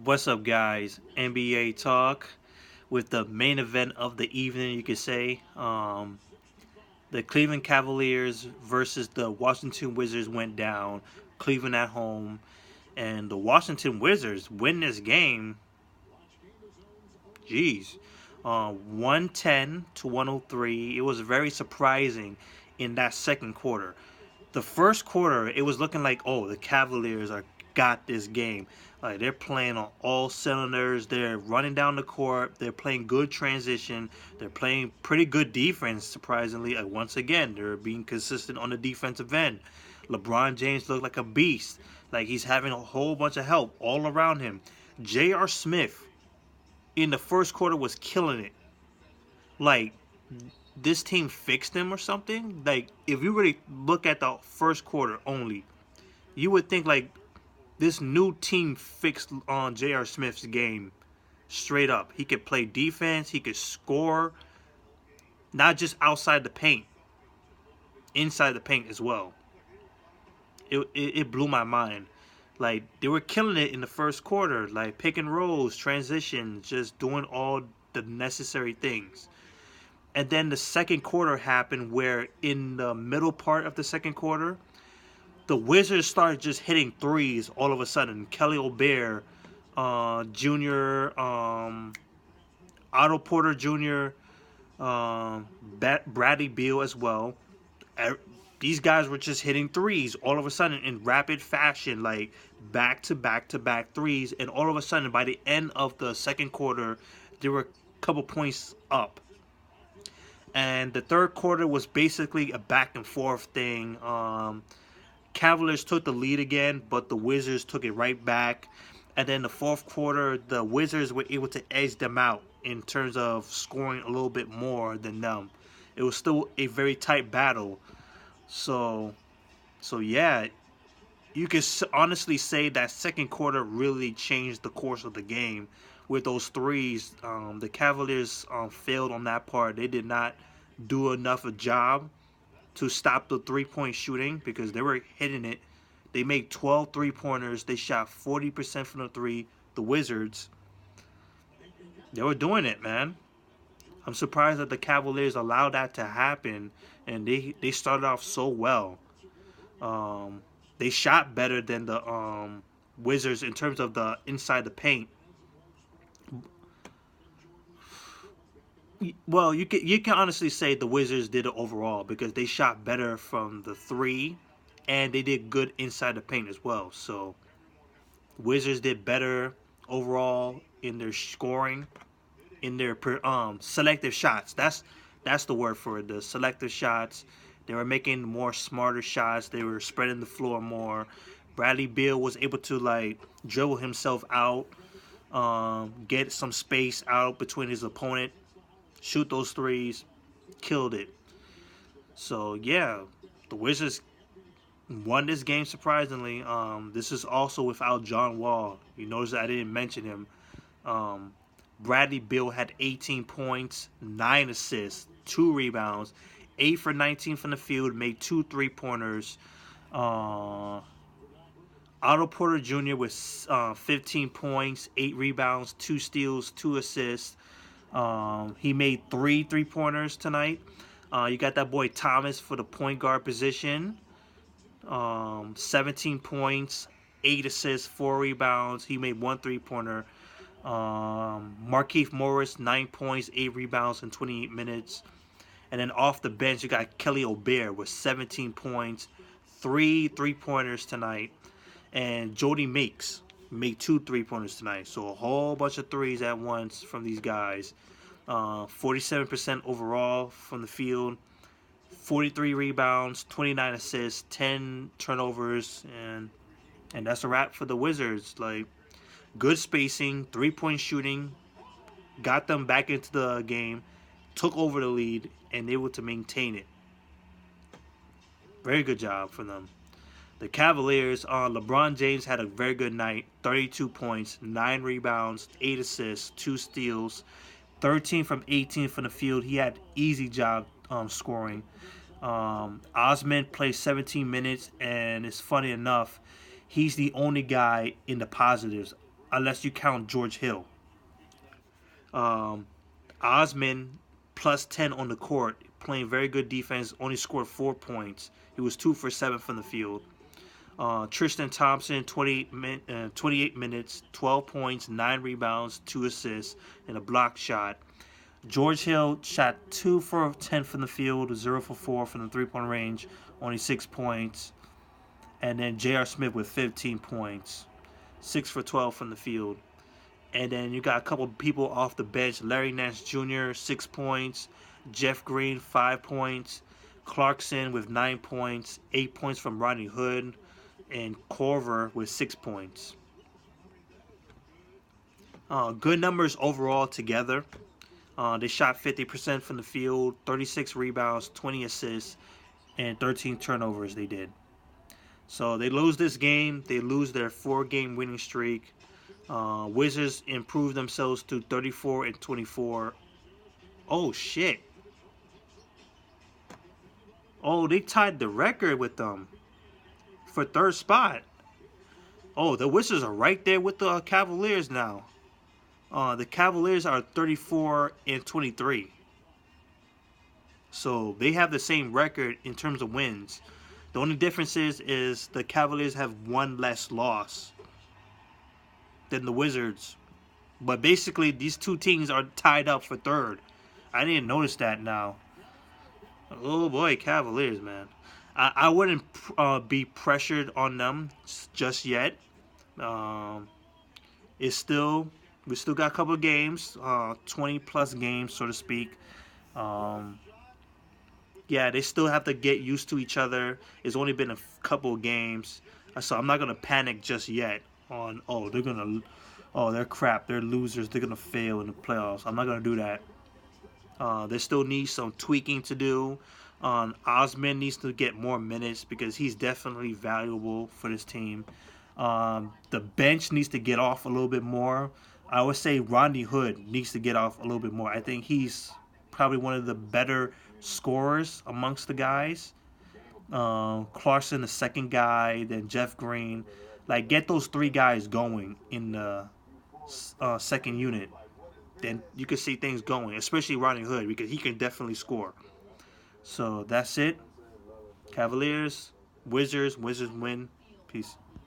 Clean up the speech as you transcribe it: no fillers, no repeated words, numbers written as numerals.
What's up, guys? NBA talk with the main event of the evening, you could say. The Cleveland Cavaliers versus the Washington Wizards went down. Cleveland at home, and the Washington Wizards win this game. Jeez, 110 to 103. It was very surprising in that second quarter. The first quarter, it was looking like, oh, the Cavaliers are got this game. Like they're playing on all cylinders. They're running down the court. They're playing good transition. They're playing pretty good defense. Surprisingly, once again, they're being consistent on the defensive end. LeBron James looked like a beast. Like he's having a whole bunch of help all around him. J.R. Smith in the first quarter was killing it. Like this team fixed him or something. Like if you really look at the first quarter only, you would think like this new team fixed on J.R. Smith's game straight up. He could play defense, he could score, not just outside the paint, inside the paint as well. It blew my mind. Like they were killing it in the first quarter, like pick and rolls, transition, just doing all the necessary things. And then the second quarter happened where in the middle part of the second quarter, the Wizards started just hitting threes all of a sudden. Kelly Obear, Jr., Otto Porter Jr., Bradley Beal as well. These guys were just hitting threes all of a sudden in rapid fashion, like back to back to back threes. And all of a sudden, by the end of the second quarter, they were a couple points up. And the third quarter was basically a back and forth thing. Cavaliers took the lead again, but the Wizards took it right back. And then the fourth quarter, the Wizards were able to edge them out in terms of scoring a little bit more than them. It was still a very tight battle. So, so yeah, you can honestly say that second quarter really changed the course of the game with those threes. The Cavaliers failed on that part. They did not do enough a job to stop the three-point shooting because they were hitting it. They made 12 three-pointers. They shot 40% from the three. The Wizards, they were doing it, man. I'm surprised that the Cavaliers allowed that to happen, and they started off so well. They shot better than the Wizards in terms of the inside the paint. Well, you can honestly say the Wizards did it overall because they shot better from the three, and they did good inside the paint as well. So Wizards did better overall in their scoring, in their selective shots. That's the word for it. The selective shots. They were making more smarter shots. They were spreading the floor more. Bradley Beal was able to like dribble himself out, get some space out between his opponent, shoot those threes, killed it. So yeah, the Wizards won this game surprisingly. This is also without John Wall. You notice that I didn't mention him. Um, Bradley Beal had 18 points, 9 assists, 2 rebounds, 8 for 19 from the field, made 2 3-pointers. Uh, Otto Porter Jr. with 15 points, 8 rebounds, 2 steals, 2 assists. He made 3 3-pointers tonight. You got that boy Thomas for the point guard position. 17 points, 8 assists, 4 rebounds. He made 1 3-pointer. Markieff Morris, 9 points, 8 rebounds in 28 minutes. And then off the bench, you got Kelly Obear with 17 points, 3 3-pointers tonight. And Jody Meeks made 2 3-pointers tonight. So a whole bunch of threes at once from these guys. 47% overall from the field. 43 rebounds, 29 assists, 10 turnovers, and that's a wrap for the Wizards. Like good spacing, 3-point shooting, got them back into the game, took over the lead, and able to maintain it. Very good job for them. The Cavaliers, LeBron James had a very good night. 32 points, 9 rebounds, 8 assists, 2 steals, 13 from 18 from the field. He had easy job scoring. Osman played 17 minutes, and it's funny enough, he's the only guy in the positives unless you count George Hill. Um, Osman plus 10 on the court, playing very good defense, only scored 4 points. He was 2 for 7 from the field. Tristan Thompson, 28 minutes, 12 points, 9 rebounds, 2 assists, and a block shot. George Hill shot 2 for 10 from the field, 0 for 4 from the 3-point range, only 6 points. And then J.R. Smith with 15 points, 6 for 12 from the field. And then you got a couple people off the bench. Larry Nance Jr., 6 points. Jeff Green, 5 points. Clarkson with 9 points. 8 points from Rodney Hood. And Corver with 6 points. Good numbers overall together. They shot 50% from the field, 36 rebounds, 20 assists, and 13 turnovers they did. So they lose this game. They lose their 4-game winning streak. Wizards improved themselves to 34-24. Oh, shit. Oh, they tied the record with them for third spot. Oh, the Wizards are right there with the Cavaliers now. The Cavaliers are 34-23. So they have the same record in terms of wins. The only difference is the Cavaliers have one less loss than the Wizards. But basically, these two teams are tied up for third. I didn't notice that now. Oh boy, Cavaliers, man. I wouldn't be pressured on them just yet. It's still we still got a couple of games, 20 plus games, so to speak. Yeah, they still have to get used to each other. It's only been a couple of games, so I'm not gonna panic just yet. On they're crap, they're losers, they're gonna fail in the playoffs. I'm not gonna do that. They still need some tweaking to do. Osman needs to get more minutes because he's definitely valuable for this team. The bench needs to get off a little bit more. I would say Rodney Hood needs to get off a little bit more. I think he's probably one of the better scorers amongst the guys. Clarkson, the second guy, then Jeff Green. Like, get those 3 guys going in the second unit. Then you can see things going, especially Rodney Hood, because he can definitely score. So that's it. Cavaliers, Wizards win. Peace.